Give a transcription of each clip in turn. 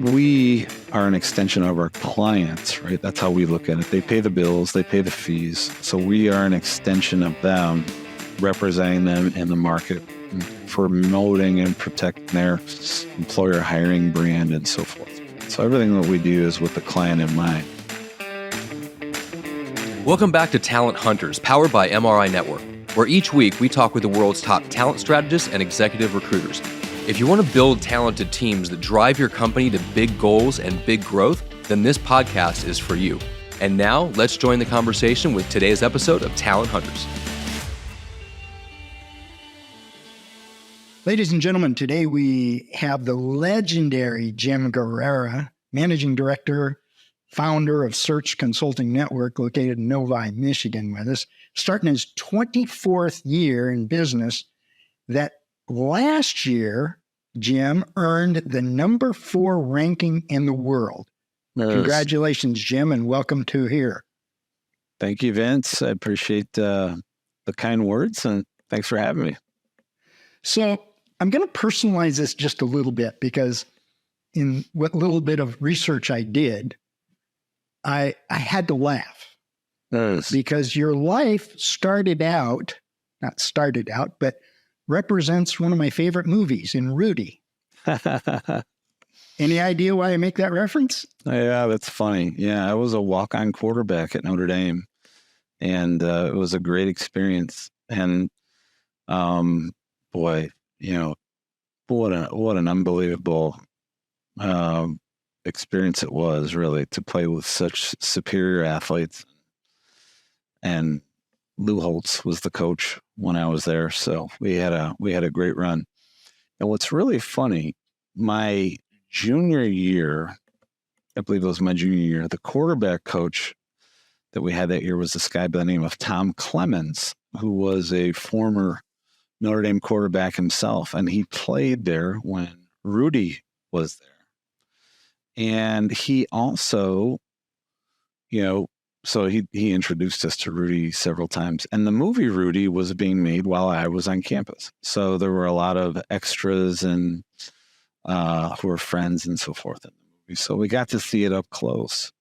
we are an extension of our clients, right? That's how we look at it. They pay the bills, they pay the fees. So we are an extension of them, representing them in the market, promoting and protecting their employer hiring brand and so forth. So everything that we do is with the client in mind. Welcome back to Talent Hunters, powered by MRI Network, where each week we talk with the world's top talent strategists and executive recruiters. If you want to build talented teams that drive your company to big goals and big growth, then this podcast is for you. And now, let's join the conversation with today's episode of Talent Hunters. Ladies and gentlemen, today we have the legendary Jim Guerrera, Managing Director, founder of Search Consulting Network, located in Novi, Michigan, with us, starting his 24th year in business. That last year, Jim earned the number 4 ranking in the world. Nice. Congratulations, Jim, and welcome to here. Thank you, Vince. I appreciate the kind words, and thanks for having me. So I'm going to personalize this just a little bit, because in what little bit of research I did, I had to laugh. Nice. Because your life but represents one of my favorite movies, in Rudy. Any idea why I make that reference? Yeah, that's funny. Yeah, I was a walk-on quarterback at Notre Dame, and it was a great experience. And boy, what an unbelievable experience it was, really, to play with such superior athletes. And Lou Holtz was the coach when I was there, so we had a great run. And what's really funny, my junior year, I believe it was my junior year, the quarterback coach that we had that year was this guy by the name of Tom Clemens, who was a former Notre Dame quarterback himself, and he played there when Rudy was there. And he also, so he introduced us to Rudy several times. And the movie Rudy was being made while I was on campus. So there were a lot of extras and who were friends and so forth in the movie. So we got to see it up close.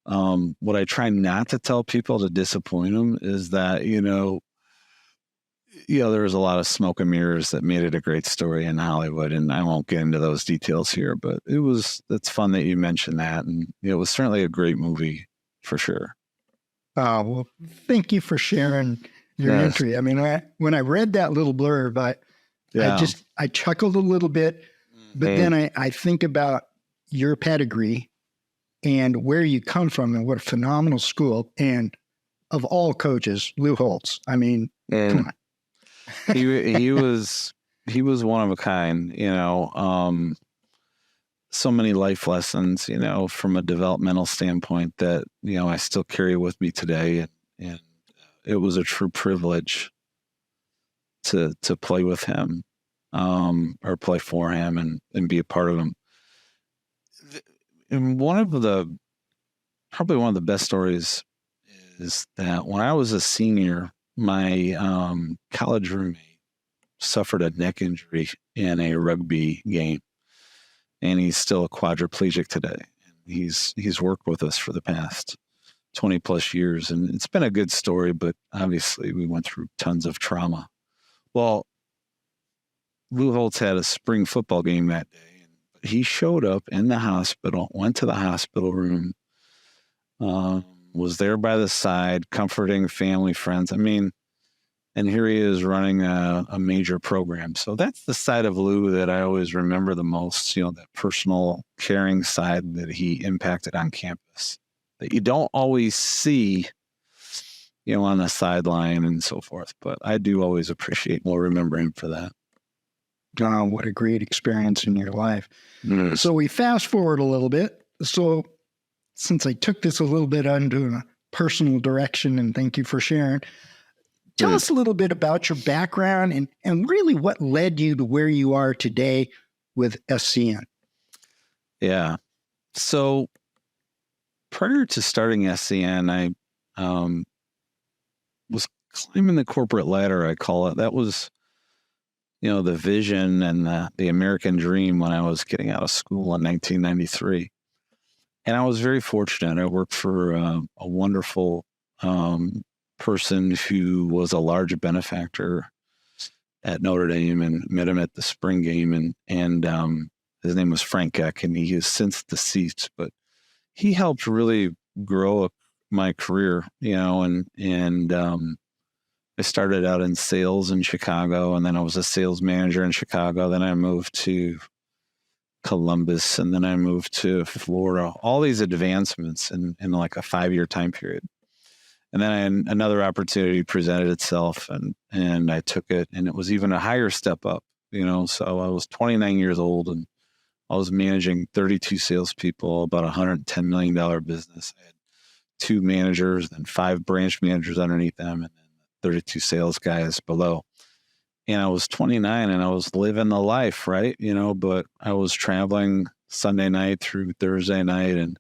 What I try not to tell people to disappoint them is that, there was a lot of smoke and mirrors that made it a great story in Hollywood, and I won't get into those details here, but it's fun that you mentioned that. And it was certainly a great movie for sure. Well, thank you for sharing your entry. I mean, when I read that little blurb, I chuckled a little bit, but then I think about your pedigree and where you come from and what a phenomenal school. And of all coaches, Lou Holtz. I mean, come on. he was one of a kind, so many life lessons, from a developmental standpoint that, I still carry with me today. And it was a true privilege to play with him, or play for him and be a part of him. And probably one of the best stories is that when I was a senior, my college roommate suffered a neck injury in a rugby game, and he's still a quadriplegic today. He's worked with us for the past 20 plus years, and it's been a good story, but obviously we went through tons of trauma. Well, Lou Holtz had a spring football game that day, and he showed up in the hospital, went to the hospital room, was there by the side, comforting family, friends. I mean, and here he is running a major program. So that's the side of Lou that I always remember the most, that personal, caring side that he impacted on campus that you don't always see, on the sideline and so forth. But I do always appreciate, we'll remember him for that. What a great experience in your life. Mm. So we fast forward a little bit. So since I took this a little bit into a personal direction, and thank you for sharing, tell us a little bit about your background and really what led you to where you are today with SCN. Yeah. So prior to starting SCN, I was climbing the corporate ladder, I call it. That was the vision and the American dream when I was getting out of school in 1993. And I was very fortunate. I worked for a wonderful person who was a large benefactor at Notre Dame, and met him at the spring game. And his name was Frank Eck, and he is since deceased, but he helped really grow my career, and I started out in sales in Chicago, and then I was a sales manager in Chicago. Then I moved to Columbus, and then I moved to Florida. All these advancements in like a 5-year time period. And then another opportunity presented itself, and I took it, and it was even a higher step up, So I was 29 years old, and I was managing 32 salespeople, about $110 million business. I had 2 managers, then 5 branch managers underneath them, and then 32 sales guys below. And I was 29, and I was living the life, right? But I was traveling Sunday night through Thursday night, and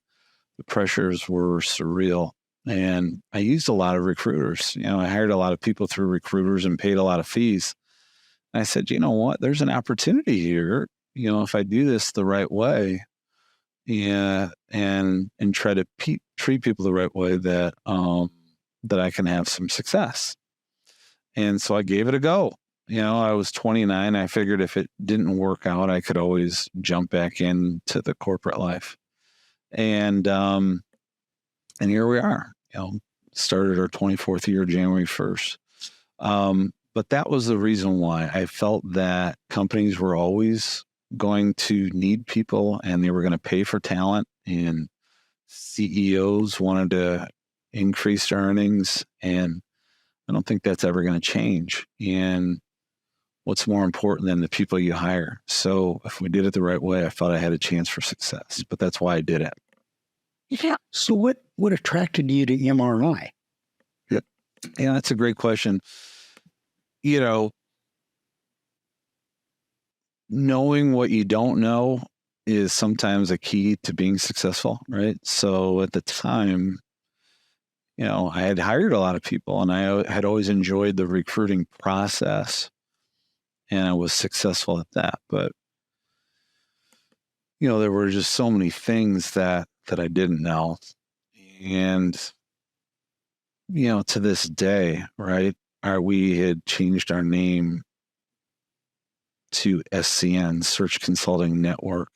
the pressures were surreal. And I used a lot of recruiters. I hired a lot of people through recruiters and paid a lot of fees. And I said, you know what? There's an opportunity here. If I do this the right way, and try to treat people the right way, that I can have some success. And so I gave it a go. I was 29. I figured if it didn't work out, I could always jump back into the corporate life. And here we are. Started our 24th year, January 1st. But that was the reason why I felt that companies were always going to need people, and they were going to pay for talent, and CEOs wanted to increase earnings, and I don't think that's ever going to change. And what's more important than the people you hire? So if we did it the right way, I felt I had a chance for success, but that's why I did it. Yeah. So what attracted you to MRI? Yeah, that's a great question. Knowing what you don't know is sometimes a key to being successful, right? So at the time, I had hired a lot of people, and I had always enjoyed the recruiting process, and I was successful at that. But, there were just so many things that I didn't know. And, to this day, right, we had changed our name to SCN, Search Consulting Network,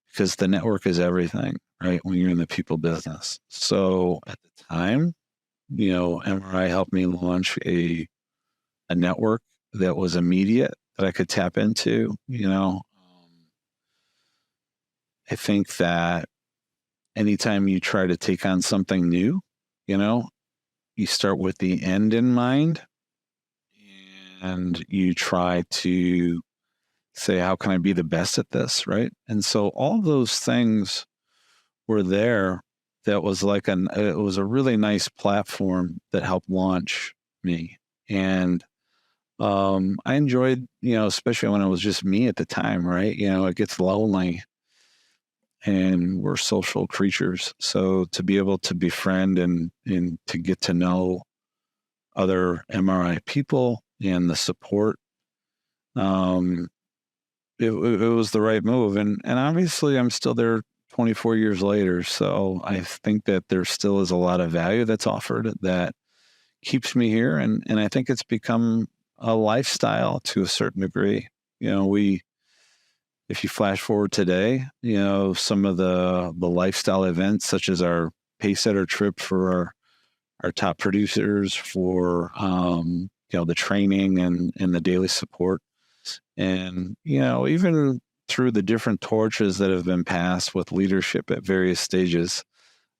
because the network is everything, right, when you're in the people business. So at the time, MRI helped me launch a network that was immediate, that I could tap into. I think that anytime you try to take on something new, you start with the end in mind, and you try to say, how can I be the best at this, right? And so all those things were there. That was it was a really nice platform that helped launch me. And I enjoyed, especially when it was just me at the time, right? It gets lonely, and we're social creatures. So to be able to befriend and to get to know other MRI people and the support, it was the right move. And obviously I'm still there 24 years later. So I think that there still is a lot of value that's offered that keeps me here. And I think it's become a lifestyle to a certain degree. If you flash forward today, some of the lifestyle events, such as our Pacesetter trip for our top producers, for the training and the daily support, and even through the different torches that have been passed with leadership at various stages,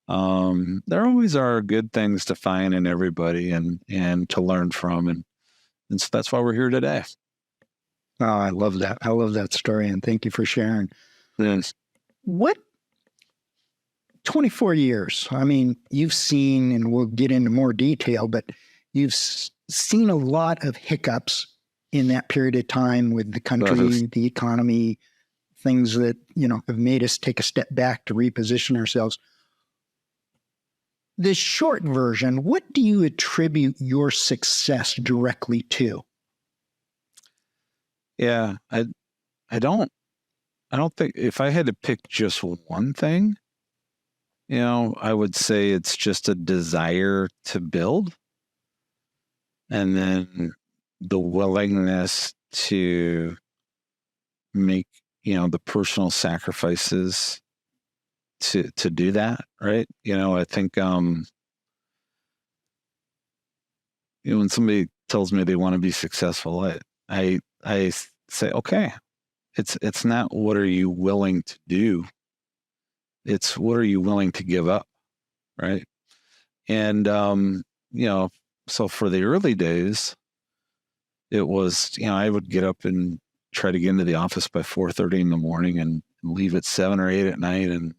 there always are good things to find in everybody and to learn from, and so that's why we're here today. Oh, I love that. I love that story, and thank you for sharing. Yes. What 24 years? I mean, you've seen, and we'll get into more detail, but you've seen a lot of hiccups in that period of time with the country, the economy, things that, have made us take a step back to reposition ourselves. The short version, what do you attribute your success directly to? Yeah, I don't think if I had to pick just one thing, I would say it's just a desire to build, and then the willingness to make, the personal sacrifices to do that, right? I think when somebody tells me they want to be successful, I say, okay, it's not what are you willing to do, it's what are you willing to give up, right? And so for the early days, it was, I would get up and try to get into the office by 4:30 in the morning and leave at 7 or 8 at night, and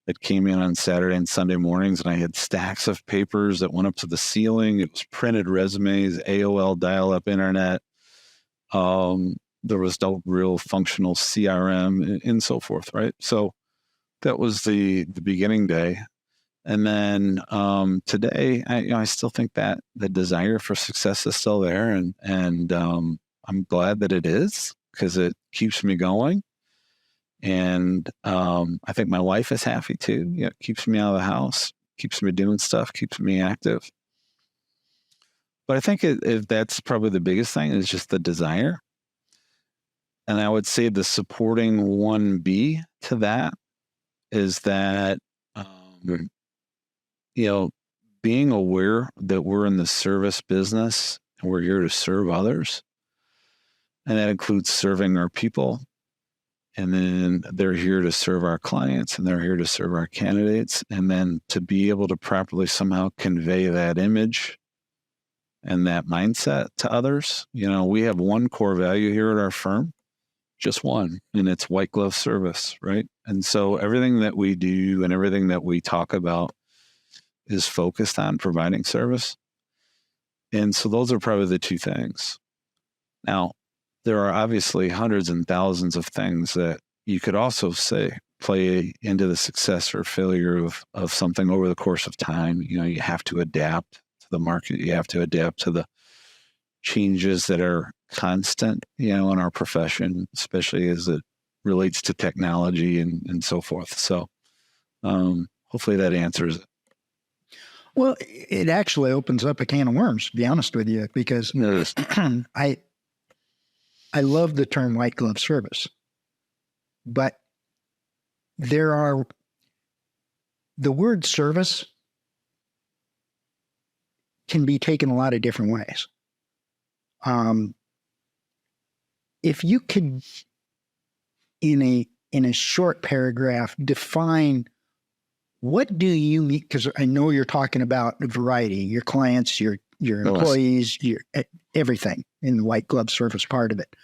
it came in on Saturday and Sunday mornings, and I had stacks of papers that went up to the ceiling. It was printed resumes, AOL dial-up internet. There was no real functional CRM and so forth, right? So that was the beginning day. And then today, I still think that the desire for success is still there, and I'm glad that it is, because it keeps me going. And I think my wife is happy too. It keeps me out of the house, keeps me doing stuff, keeps me active. But I think that's probably the biggest thing, is just the desire. And I would say the supporting 1B to that is that, being aware that we're in the service business and we're here to serve others. And that includes serving our people. And then they're here to serve our clients, and they're here to serve our candidates. And then to be able to properly somehow convey that image and that mindset to others. We have one core value here at our firm, just one, and it's white glove service, right? And so everything that we do and everything that we talk about is focused on providing service. And so those are probably the two things. Now, there are obviously hundreds and thousands of things that you could also say play into the success or failure of something over the course of time. You have to adapt to the market. You have to adapt to the changes that are constant, in our profession, especially as it relates to technology and so forth. So hopefully that answers it. Well, it actually opens up a can of worms, to be honest with you, because I love the term white glove service, but the word service can be taken a lot of different ways. If you could, in a short paragraph, define what do you mean, because I know you're talking about a variety, your clients, your employees, your everything in the white glove service part of it.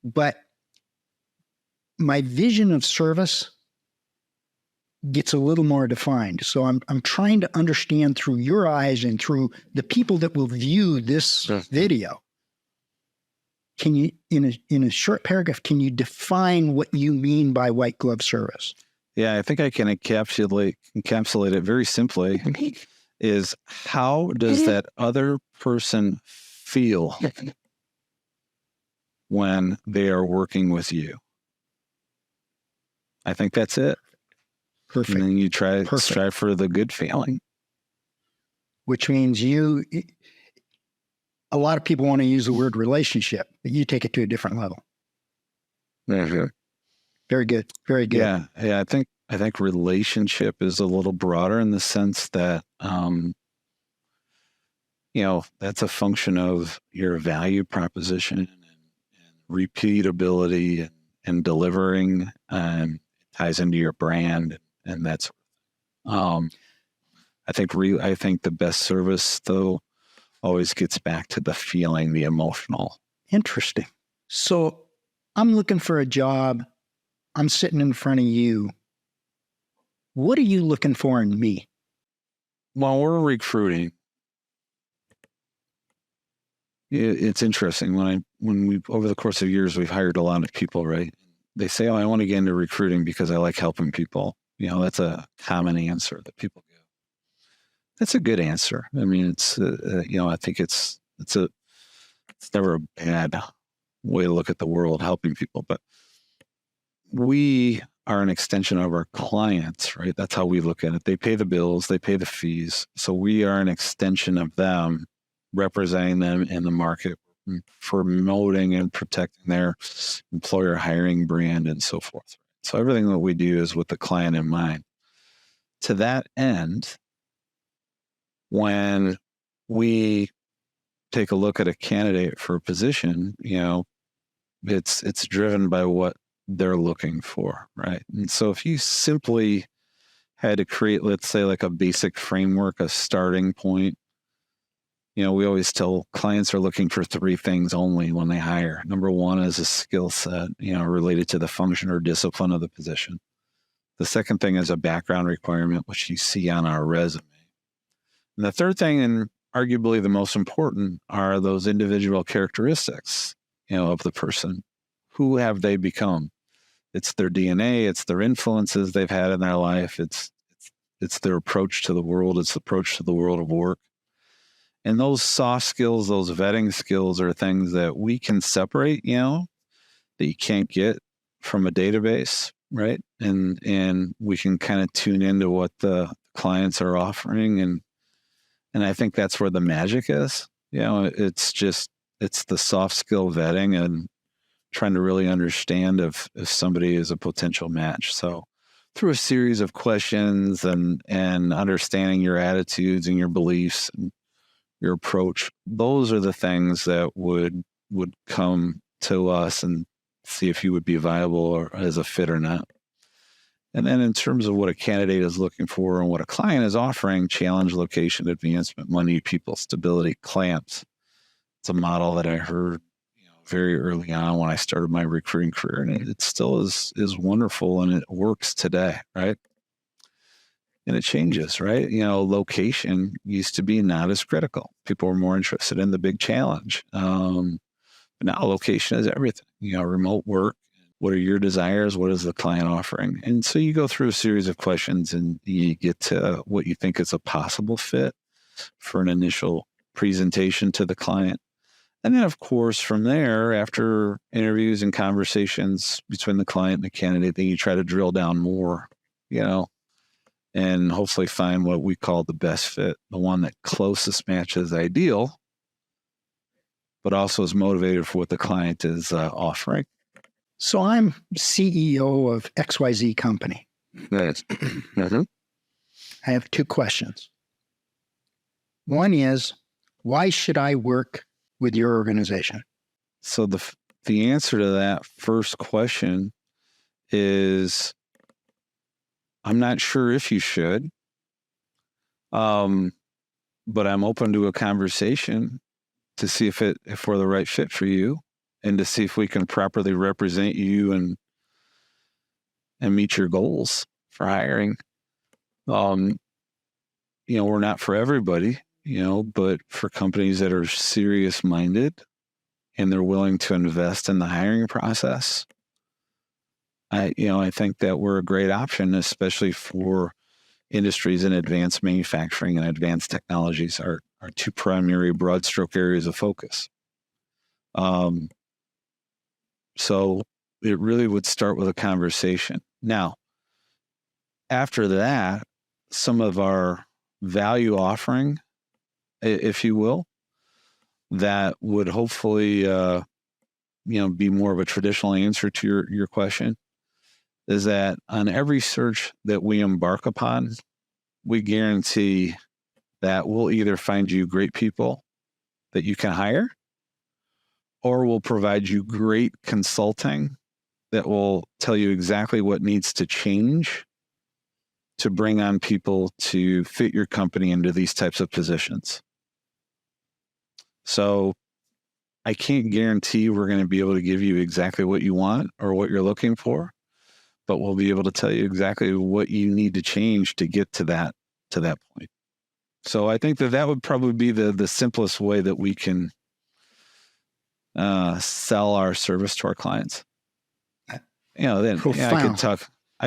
But my vision of service gets a little more defined. So I'm trying to understand through your eyes and through the people that will view this video. Can you, in a short paragraph, can you define what you mean by white glove service? Yeah, I think I can encapsulate it very simply. Is how does that other person feel when they are working with you? I think that's it. Perfect. And then you strive for the good feeling. Which means a lot of people want to use the word relationship, but you take it to a different level. Mm-hmm. Very good. Very good. Yeah. I think relationship is a little broader in the sense that, that's a function of your value proposition and repeatability and delivering, and it ties into your brand, and that's, I think the best service though always gets back to the feeling, the emotional. Interesting. So I'm looking for a job. I'm sitting in front of you. What are you looking for in me? While we're recruiting, it's interesting when we over the course of years, we've hired a lot of people, right? They say, "Oh, I want to get into recruiting because I like helping people." That's a common answer that people give. That's a good answer. I mean, it's I think it's never a bad way to look at the world, helping people. But we are an extension of our clients, right? That's how we look at it. They pay the bills, they pay the fees. So we are an extension of them, representing them in the market, promoting and protecting their employer hiring brand and so forth. So everything that we do is with the client in mind. To that end, when we take a look at a candidate for a position, it's driven by what they're looking for, right? And so if you simply had to create, let's say, like a basic framework, a starting point, we always tell clients are looking for 3 things only when they hire. Number 1 is a skill set, related to the function or discipline of the position. The second thing is a background requirement, which you see on our resume. And the third thing, and arguably the most important, are those individual characteristics, of the person. Who have they become? It's their DNA, it's their influences they've had in their life, it's their approach to the world, it's the approach to the world of work. And those soft skills, those vetting skills are things that we can separate, that you can't get from a database, right? And we can kind of tune into what the clients are offering. And I think that's where the magic is. It's the soft skill vetting and trying to really understand if somebody is a potential match. So through a series of questions and understanding your attitudes and your beliefs and your approach, those are the things that would come to us and see if you would be viable or as a fit or not. And then in terms of what a candidate is looking for and what a client is offering, challenge, location, advancement, money, people, stability, clamps. It's a model that I heard very early on when I started my recruiting career, and it still is wonderful, and it works today, right? And it changes, right? Location used to be not as critical. People were more interested in the big challenge. But now location is everything. Remote work. What are your desires? What is the client offering? And so you go through a series of questions and you get to what you think is a possible fit for an initial presentation to the client. And then, of course, from there, after interviews and conversations between the client and the candidate, then you try to drill down more, and hopefully find what we call the best fit, the one that closest matches ideal, but also is motivated for what the client is offering. So I'm CEO of XYZ company. Nice. Mm-hmm. I have 2 questions. One is, why should I work with your organization? So the answer to that first question is, I'm not sure if you should, but I'm open to a conversation to see if we're the right fit for you, and to see if we can properly represent you and meet your goals for hiring. We're not for everybody, but for companies that are serious minded and they're willing to invest in the hiring process, I think that we're a great option, especially for industries in advanced manufacturing and advanced technologies, are 2 primary broad stroke areas of focus. So it really would start with a conversation. Now, after that, some of our value offering, if you will, that would hopefully, be more of a traditional answer to your question, is that on every search that we embark upon, we guarantee that we'll either find you great people that you can hire, or we'll provide you great consulting that will tell you exactly what needs to change to bring on people to fit your company into these types of positions. So I can't guarantee we're going to be able to give you exactly what you want or what you're looking for, but we'll be able to tell you exactly what you need to change to get to that point. So I think that would probably be the simplest way that we can sell our service to our clients. I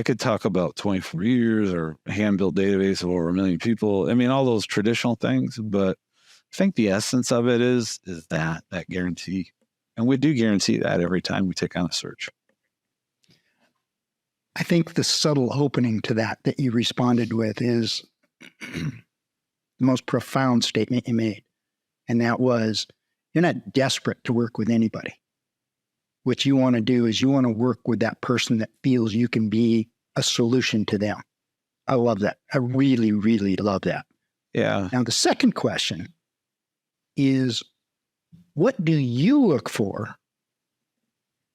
could talk about 24 years or a hand-built database of over 1 million people. I mean, all those traditional things, but I think the essence of it is that guarantee. And we do guarantee that every time we take on a search. I think the subtle opening to that you responded with is the most profound statement you made. And that was, you're not desperate to work with anybody. What you want to do is you want to work with that person that feels you can be a solution to them. I love that. I really, really love that. Yeah. Now, the second question is, what do you look for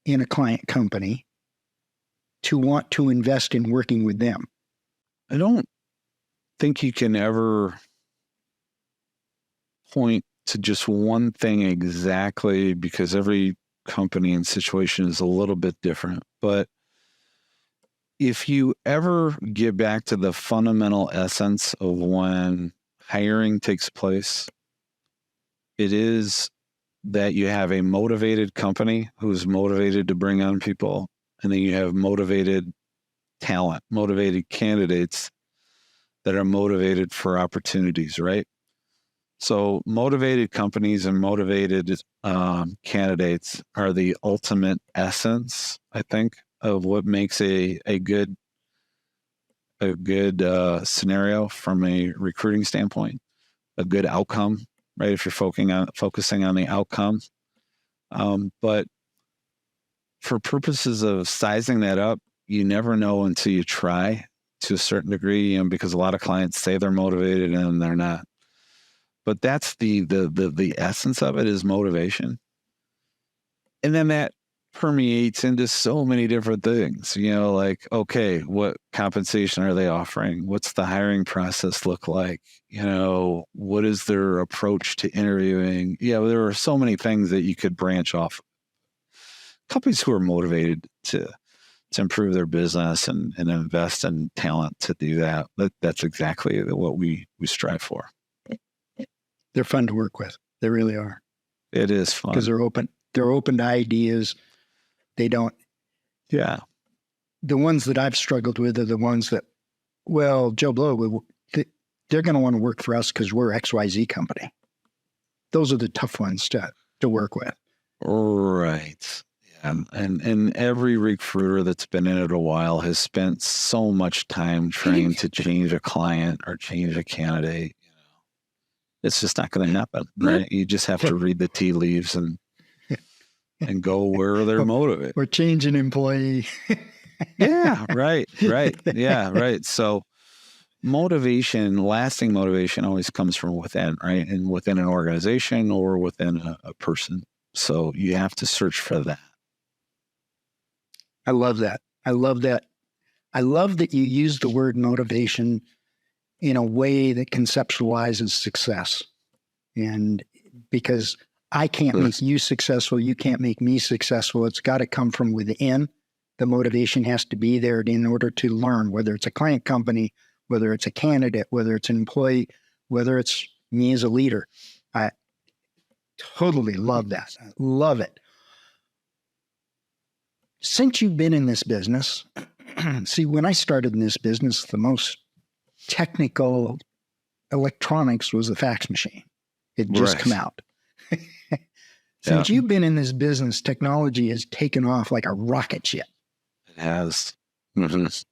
in a client company to want to invest in working with them? I don't think you can ever point to just one thing exactly, because every company and situation is a little bit different. But if you ever get back to the fundamental essence of when hiring takes place, it is that you have a motivated company who's motivated to bring on people, and then you have motivated talent, motivated candidates that are motivated for opportunities, right? So motivated companies and motivated candidates are the ultimate essence, I think, of what makes a good scenario from a recruiting standpoint, a good outcome, right? If you're focusing on the outcome. But for purposes of sizing that up, you never know until you try to a certain degree, because a lot of clients say they're motivated and they're not. But that's the essence of it, is motivation. And then that permeates into so many different things, like, okay, what compensation are they offering? What's the hiring process look like? What is their approach to interviewing? There are so many things that you could branch off. Companies who are motivated to improve their business and invest in talent to do that, that's exactly what we strive for. They're fun to work with. They really are. It is fun. Because they're open. They're open to ideas. They don't. Yeah. The ones that I've struggled with are the ones that, well, Joe Blow, they're going to want to work for us because we're XYZ company. Those are the tough ones to work with. Right. Yeah. And every recruiter that's been in it a while has spent so much time trying to change a client or change a candidate. It's just not going to happen, right? You just have to read the tea leaves and go where they're motivated. Or change an employee. Yeah, right. Yeah, right. So lasting motivation always comes from within, right? And within an organization or within a person. So you have to search for that. I love that. I love that you use the word motivation in a way that conceptualizes success. And because I can't make you successful, you can't make me successful. It's got to come from within. The motivation has to be there in order to learn, whether it's a client company, whether it's a candidate, whether it's an employee, whether it's me as a leader. I totally love that. I love it. Since you've been in this business, see, when I started in this business, the most technical electronics was the fax machine. It just come out. Since you've been in this business, technology has taken off like a rocket ship. It has.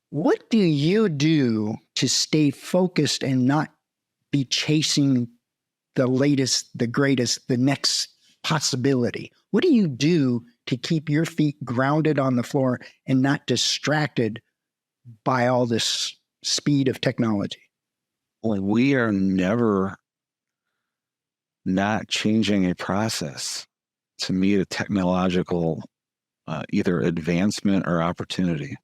What do you do to stay focused and not be chasing the latest, the greatest, the next possibility? What do you do to keep your feet grounded on the floor and not distracted by all this speed of technology? Well, we are never not changing a process to meet a technological either advancement or opportunity.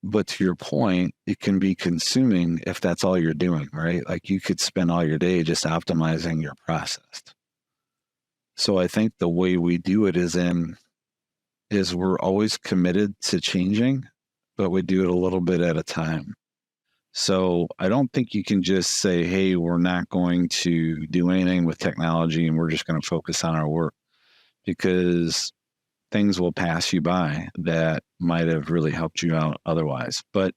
But to your point, it can be consuming if that's all you're doing, right? Like you could spend all your day just optimizing your process. So I think the way we do it is we're always committed to changing, but we do it a little bit at a time. So I don't think you can just say, hey, we're not going to do anything with technology and we're just going to focus on our work, because things will pass you by that might have really helped you out otherwise. But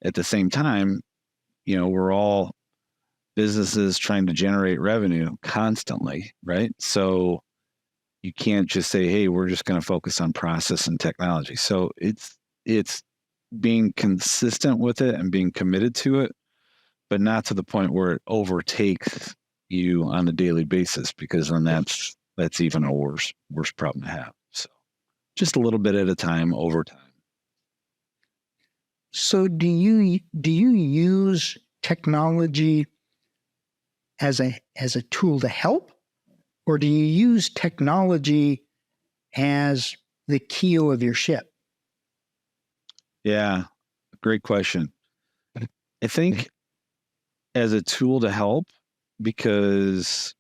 at the same time, we're all businesses trying to generate revenue constantly, right? So you can't just say, hey, we're just going to focus on process and technology. So it's being consistent with it and being committed to it, but not to the point where it overtakes you on a daily basis, because then that's even a worse problem to have. So just a little bit at a time over time. So do you use technology as a tool to help, or do you use technology as the keel of your ship? Yeah, great question. I think as a tool to help, because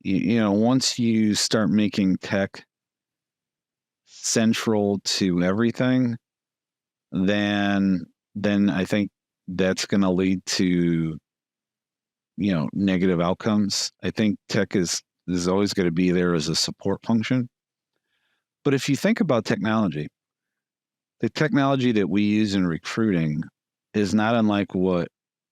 once you start making tech central to everything, then I think that's going to lead to negative outcomes. I think tech is always going to be there as a support function. But if you think about technology, the technology that we use in recruiting is not unlike what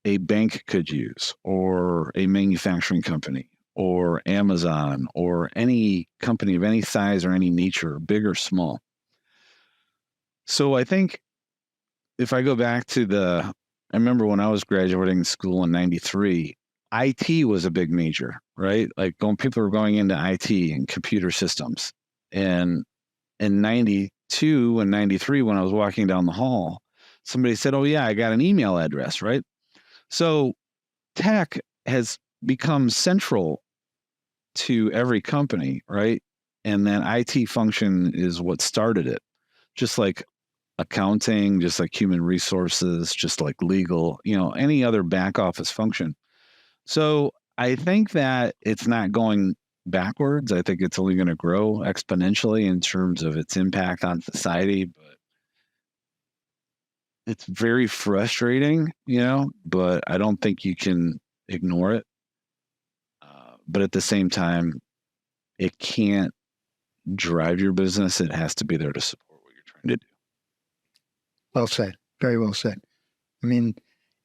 a bank could use, or a manufacturing company, or Amazon, or any company of any size or any nature, big or small. So I think if I go back to I remember when I was graduating school in 93, IT was a big major, right? Like people were going into IT and computer systems. And in 92 and 93, when I was walking down the hall, somebody said, oh yeah, I got an email address, right? So tech has become central to every company, right? And then IT function is what started it. Just like accounting, just like human resources, just like legal, any other back office function. So I think that it's not going backwards. I think it's only going to grow exponentially in terms of its impact on society, but it's very frustrating, but I don't think you can ignore it. But at the same time, it can't drive your business. It has to be there to support what you're trying to do. Well said. Very well said. I mean,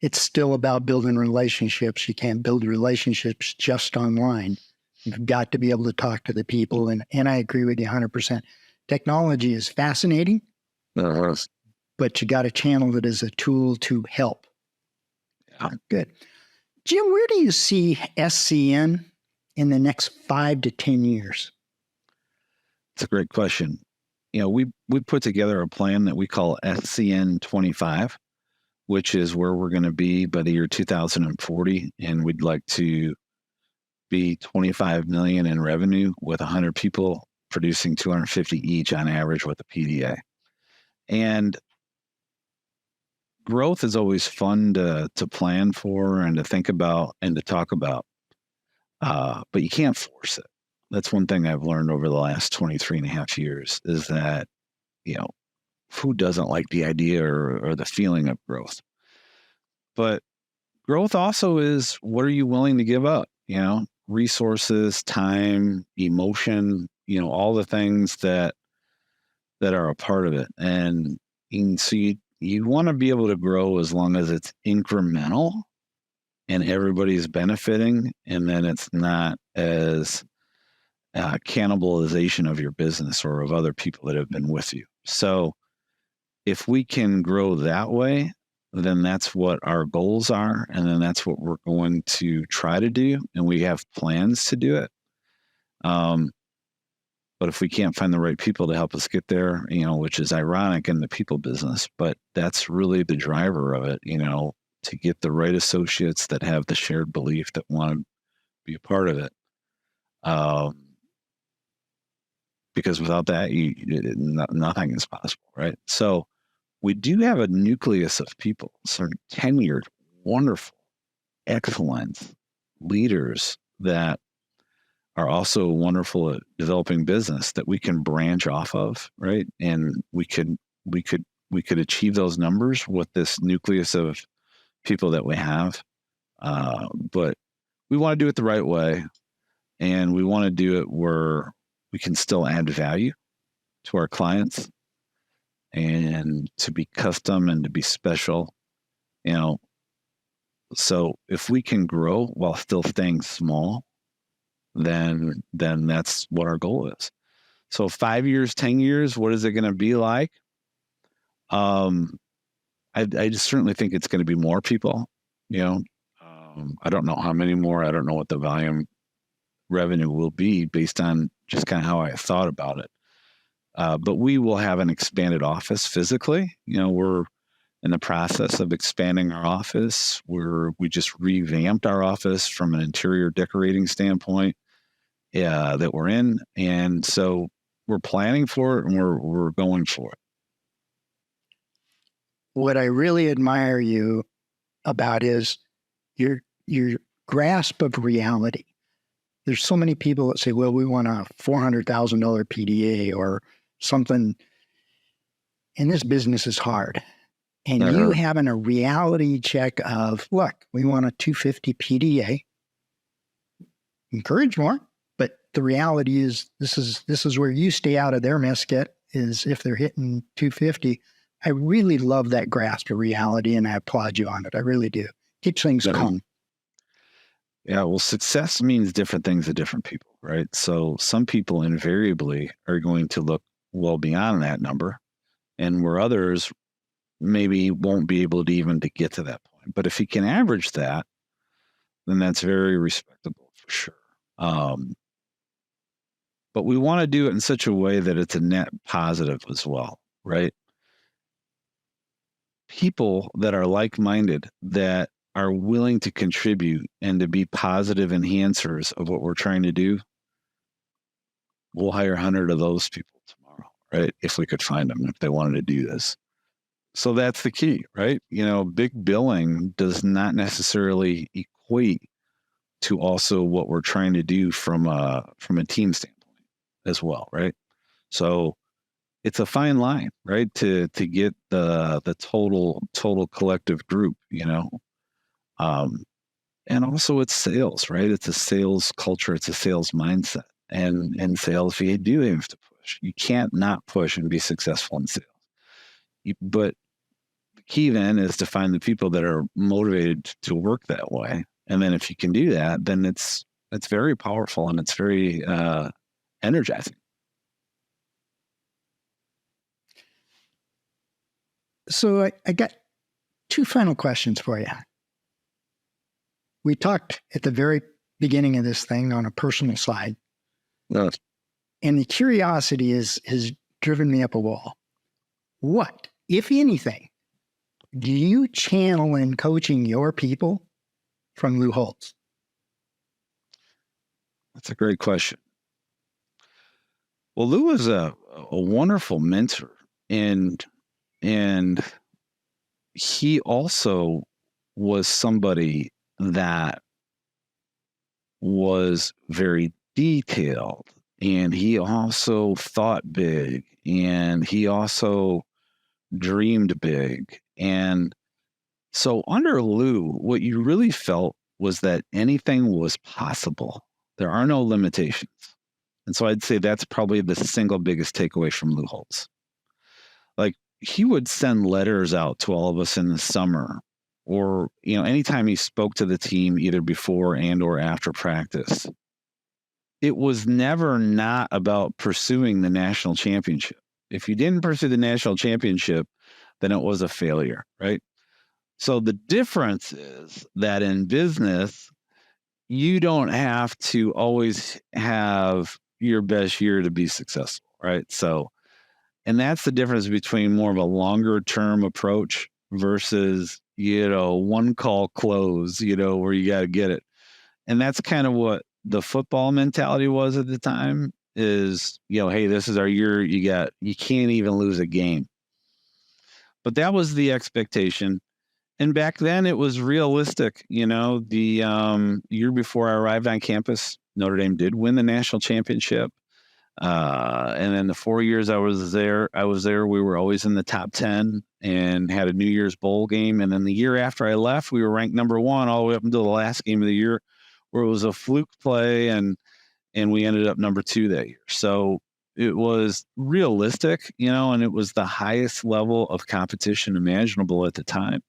it's still about building relationships. You can't build relationships just online. You've got to be able to talk to the people. And I agree with you 100%. Technology is fascinating, but you got to channel it as a tool to help. Yeah. Good. Jim, where do you see SCN in the next 5 to 10 years? It's a great question. We put together a plan that we call SCN 25, which is where we're going to be by the year 2040. And we'd like to be 25 million in revenue with 100 people producing 250 each on average with a PDA. And growth is always fun to plan for and to think about and to talk about, but you can't force it. That's one thing I've learned over the last 23 and a half years, is that, who doesn't like the idea or the feeling of growth? But growth also is, what are you willing to give up? Resources, time, emotion, all the things that are a part of it. And so you want to be able to grow as long as it's incremental and everybody's benefiting, and then it's not as cannibalization of your business or of other people that have been with you. So if we can grow that way, then that's what our goals are. And then that's what we're going to try to do. And we have plans to do it. But if we can't find the right people to help us get there, which is ironic in the people business, but that's really the driver of it, to get the right associates that have the shared belief that want to be a part of it. Because without that, nothing is possible, right? So we do have a nucleus of people, some tenured, wonderful, excellent leaders that are also wonderful at developing business that we can branch off of, right? And we could achieve those numbers with this nucleus of people that we have. But we want to do it the right way, and we want to do it where we can still add value to our clients and to be custom and to be special, So if we can grow while still staying small, then that's what our goal is. So 5 years, 10 years, what is it going to be like? I just certainly think it's going to be more people, I don't know how many more. I don't know what the volume revenue will be based on just kind of how I thought about it. But we will have an expanded office physically. We're in the process of expanding our office. We just revamped our office from an interior decorating standpoint that we're in. And so we're planning for it and we're going for it. What I really admire you about is your grasp of reality. There's so many people that say, well, we want a $400,000 PDA or something. And this business is hard. And you having a reality check of, look, we want a 250 PDA. Encourage more. But the reality is this is where you stay out of their mess kit, is if they're hitting 250. I really love that grasp of reality, and I applaud you on it. I really do. Keeps things calm. Yeah, well, success means different things to different people, right? So some people invariably are going to look well beyond that number, and where others maybe won't be able to even to get to that point. But if you can average that, then that's very respectable for sure. But we want to do it in such a way that it's a net positive as well, right? People that are like-minded, that are willing to contribute and to be positive enhancers of what we're trying to do, we'll hire 100 of those people tomorrow, right? If we could find them, if they wanted to do this. So that's the key, right? Big billing does not necessarily equate to also what we're trying to do from a team standpoint as well, right? So it's a fine line, right? To get the total collective group, and also it's sales, right? It's a sales culture. It's a sales mindset, and sales, you do have to push. You can't not push and be successful in sales. But the key then is to find the people that are motivated to work that way. And then if you can do that, then it's very powerful and it's very energizing. So I got two final questions for you. We talked at the very beginning of this thing on a personal side. Yes. And the curiosity has driven me up a wall. What, if anything, do you channel in coaching your people from Lou Holtz? That's a great question. Well, Lou is a wonderful mentor, and he also was somebody that was very detailed, and he also thought big, and he also dreamed big. And so under Lou, what you really felt was that anything was possible. There are no limitations. And so I'd say that's probably the single biggest takeaway from Lou Holtz. Like, he would send letters out to all of us in the summer, or, anytime he spoke to the team, either before and or after practice. It was never not about pursuing the national championship. If you didn't pursue the national championship, then it was a failure, right? So the difference is that in business, you don't have to always have your best year to be successful, right? So, and that's the difference between more of a longer term approach versus, one call close, where you got to get it. And that's kind of what the football mentality was at the time, is, hey, this is our year. You can't even lose a game. But that was the expectation. And back then it was realistic. The year before I arrived on campus, Notre Dame did win the national championship. And then the 4 years I was there, we were always in the top 10 and had a New Year's bowl game. And then the year after I left, we were ranked number 1 all the way up until the last game of the year, where it was a fluke play. And we ended up number 2 that year. So it was realistic, and it was the highest level of competition imaginable at the time.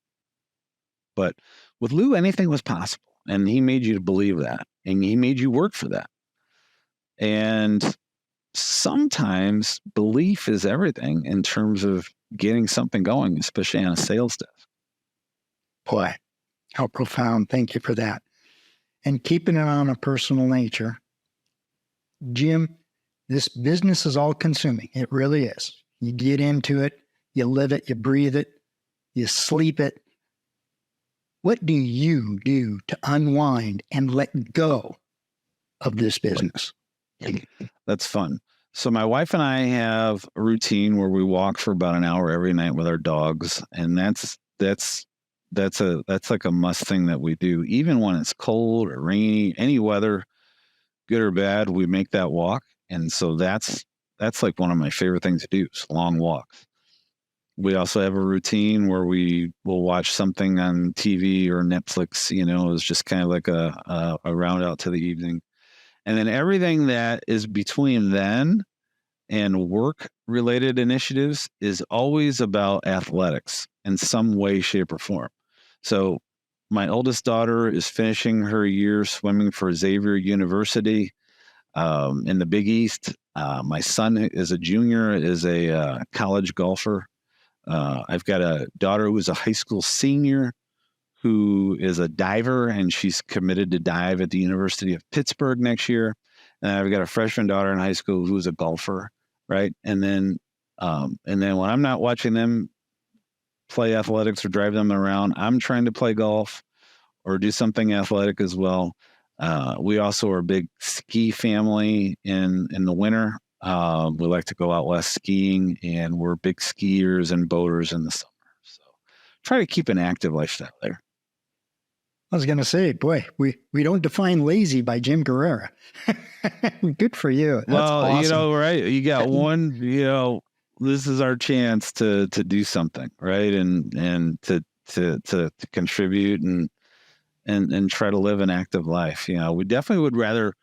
But with Lou, anything was possible, and he made you believe that, and he made you work for that. And sometimes belief is everything in terms of getting something going, especially on a sales desk. Boy, how profound. Thank you for that. And keeping it on a personal nature, Jim, this business is all consuming. It really is. You get into it, you live it, you breathe it, you sleep it. What do you do to unwind and let go of this business? That's fun. So my wife and I have a routine where we walk for about an hour every night with our dogs, and that's like a must thing that we do, even when it's cold or rainy, any weather, good or bad. We make that walk, and so that's like one of my favorite things to do, is long walks. We also have a routine where we will watch something on TV or Netflix. It's just kind of like a round out to the evening. And then everything that is between then and work-related initiatives is always about athletics in some way, shape, or form. So my oldest daughter is finishing her year swimming for Xavier University in the Big East. My son is a junior, is a college golfer. I've got a daughter who is a high school senior who is a diver, and she's committed to dive at the University of Pittsburgh next year. And I've got a freshman daughter in high school who's a golfer, right? And then when I'm not watching them play athletics or drive them around, I'm trying to play golf or do something athletic as well. We also are a big ski family in the winter. We like to go out west skiing, and we're big skiers and boaters in the summer. So try to keep an active lifestyle there. I was going to say, boy, we don't define lazy by Jim Guerrera. Good for you. That's awesome. Right? You got one, this is our chance to do something, right? And to contribute and try to live an active life. We definitely would rather.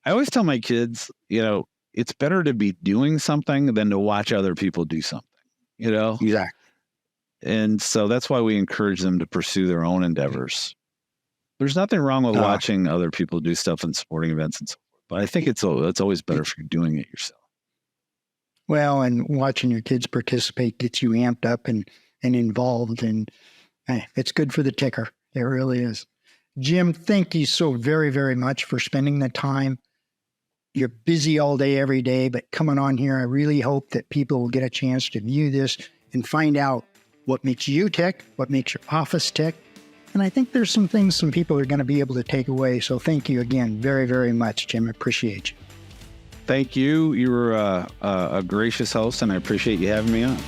I always tell my kids, it's better to be doing something than to watch other people do something. Exactly. And so that's why we encourage them to pursue their own endeavors. There's nothing wrong with watching other people do stuff in sporting events and so forth, but I think it's always better if you're doing it yourself. Well, and watching your kids participate gets you amped up and involved, and it's good for the ticker. It really is. Jim, thank you so very, very much for spending the time. You're busy all day, every day, but coming on here, I really hope that people will get a chance to view this and find out what makes you tick, what makes your office tick. And I think there's some things some people are going to be able to take away. So thank you again very, very much, Jim. I appreciate you. Thank you. You were a gracious host, and I appreciate you having me on.